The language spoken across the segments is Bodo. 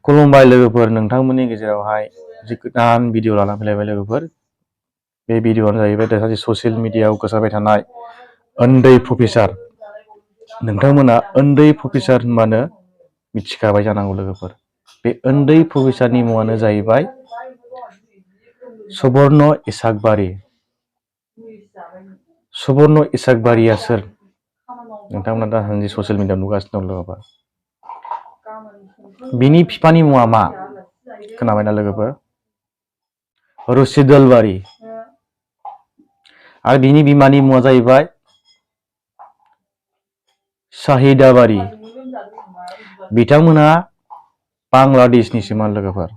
खुलुमबाय लोगोफोर, नोंथांमोननि गेजेरावहाय जि गोदान भिडिअ लाना फैलायबाय लोगोफोर। बे भिडिअआनो जाहैबाय दासान्दि ससियेल मिडियायाव गोसारबाय थानाय उन्दै प्रफेसार। नोंथांमोना उन्दै प्रफेसार होनबानो मिथिखाबाय जानांगौ लोगोफोर। बे उन्दै प्रफेसारनि मुङानो जाहैबाय सुबर्न इसाक बारि। सुबर्न इसाक बारिया सोर? नोंथांमोना दासान्दि ससियेल मिडियायाव नुगासिनो दं लोगोफोर। बिनि बिफानि मुङा मा? खोनाबायना लोगोफोर? रसिदुल बारि। आरो बिनि बिमानि मुङा जाहैबाय शाहिदा बारि। बिथांमोना बांलादेशनिसोमोन लोगोफोर,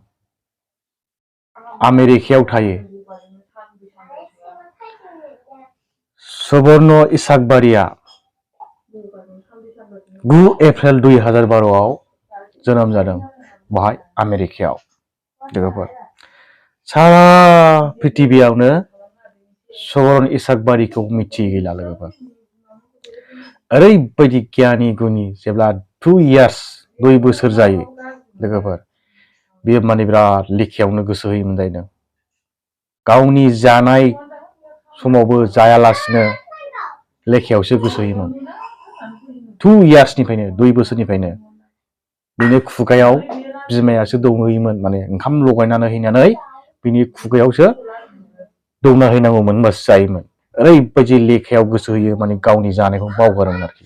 आमेरिकायाव थायो। सुबर्न इसाक बारिया 9 एप्रिल 2012 जोनोम जादों बहाय आमेरिकायाव लोगोफोर। सारा पृथिबियावनो सुबर्न इसाक बारिखौ मिथियै गैला लोगोफोर। ओरैबायदि गियानि गुनि, जेब्ला 2 इयार्स 2 बोसोर जायो लोगोफोर, बियो माने बिराद लेखायावनो गोसो होयोमोन जाहैदों। गावनि जानाय समावबो जायालासिनो लेखायावसो गोसो होयोमोन। 2 इयार्सनिफ्रायनो, 2 बोसोरनिफ्रायनो बिनि खुगायाव बिमायासो दौहैयोमोन, माने ओंखाम लगायनानै हैनानै बिनि खुगायावसो दौना हैनांगौमोन, होमबासो जायोमोन। ओरैबायदि लेखायाव गोसो होयो, माने गावनि जानायखौ बावगारोमोन आरोखि।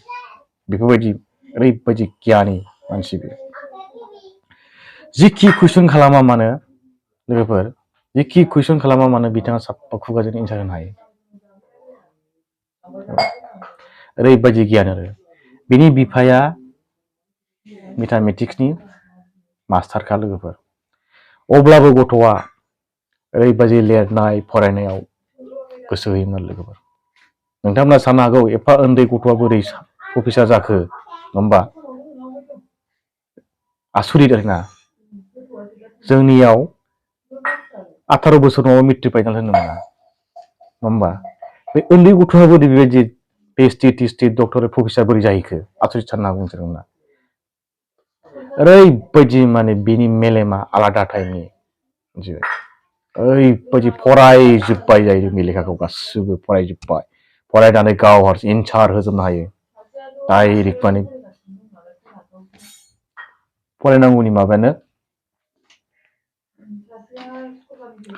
बेफोरबायदि ओरैबायदि गियानि मानसि बे। जिखि कुइसन खालामा मानो लोगोफोर, जिखि कुइसन खालामा मानो बिथाङा साफा खुगाजों एन्सार होनो हायो। ओरैबायदि गियान आरो। बिनि बिफाया मेथामेटिक्सनि मास्टारखा लोगोफोर। अब्लाबो गथ'आ ओरैबायदि लिरनाय फरायनायाव गोसो होयोमोन लोगोफोर। नोंथांमोना साननो हागौ, एफा उन्दै गथ'आ बोरै प्रफेसार जाखो, नङा होमबा? आसरित आरोना। जोंनियाव 18 बोसोर नङाबा मेट्रिक फाइनाल होनो मोना, नङा होमबा? बे उन्दै गथ'आ बोरै बेबायदि PhD टिस्टि डक्टरेट प्रफेसार बोरै जाहैखो? आसरित साननो हागौ नोंसोरमोना। ओरैबायदि माने बिनि मेलेमा आलादा टाइपनि। ओरैबायदि फरायजोब्बाय जाहैदों, बे लेखाखौ गासिबो फरायजोब्बाय। फरायनानै गाव हारसिं एन्सार होजोबनो हायो डाइरेक्ट। माने फरायनांगौनि माबायानो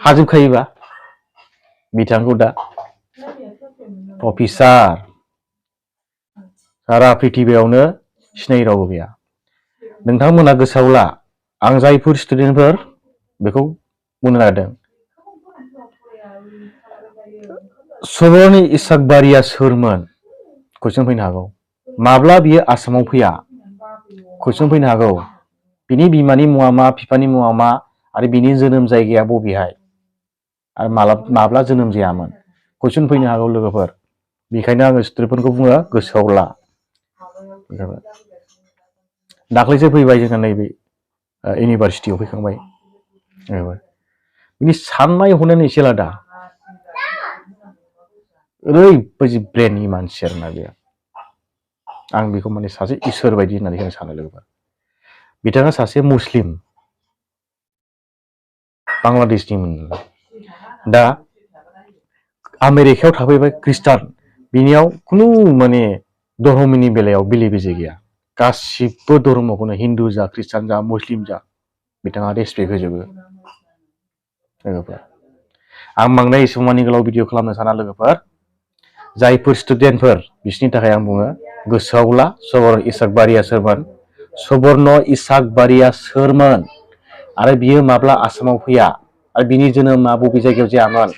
हाजोबखायोबा बिथांखौ दा प्रफेसार सारा पृथिबियावनो सिनायै रावबो गैया। नोंथांमोना गोसोआव ला, आं जायफोर स्टुडेन्टफोर बेखौ बुंनो नागिरदों। सुबर्न इसाक बारिया सोरमोन? कुइसन फैनो हागौ। माब्ला बियो आसामाव फैया? कुइसन फैनो हागौ। बिनि बिमानि मुङा मा? बिफानि मुङा मा? आरो बिनि जोनोम जायगाया बबेहाय? आरो माब्ला जोनोम जायामोन? कुइसन फैनो हागौ लोगोफोर। बेखायनो आङो स्टुडेन्टफोरखौ बुङो, गोसोआव ला। दाख्लैसो फैबाय जोंहा नैबे इउनिभारसिटियाव फैखांबाय। बिनि साननाय हनायानो एसे आलादा। ओरैबायदि ब्रेननि मानसि आरोना बेयो। आं बेखौ माने सासे इसोर बायदि होननानै सानो लोगोफोर। बिथाङा सासे मुस्लिम, बांलादेशनिमोन। दा आमेरिकायाव थाफैबाय, ख्रिस्टान। बिनियाव खुनु माने धर्मनि बेलायाव बेले बेजे गैया। गासिबो धर्मखौनो, हिन्दु जा, ख्रिस्टान जा, मुस्लिम जा, बिथाङा रेसपेक्ट होजोबो लोगोफोर। आं बांद्राय एसेबांमानि गोलाव भिडिअ खालामनो साना लोगोफोर। जायफोर स्टुडेन्टफोर, बिसोरनि थाखाय आं बुङो, गोसोआव ला, सुबर्न इसाक बारिया सोरमोन? सुबर्न इसाक बारिया सोरमोन? आरो बियो माब्ला आसामाव फैया? आरो बिनि जोनोमा बबे जायगायाव जायामोन?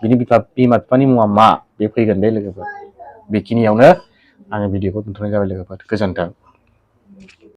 बिनि बिमा बिफानि मुङा मा? बे फैगोन दे लोगोफोर। बेखिनियावनो आङो भिडिअखौ दोनथ'नाय जाबाय लोगोफोर। गोजोन्थों।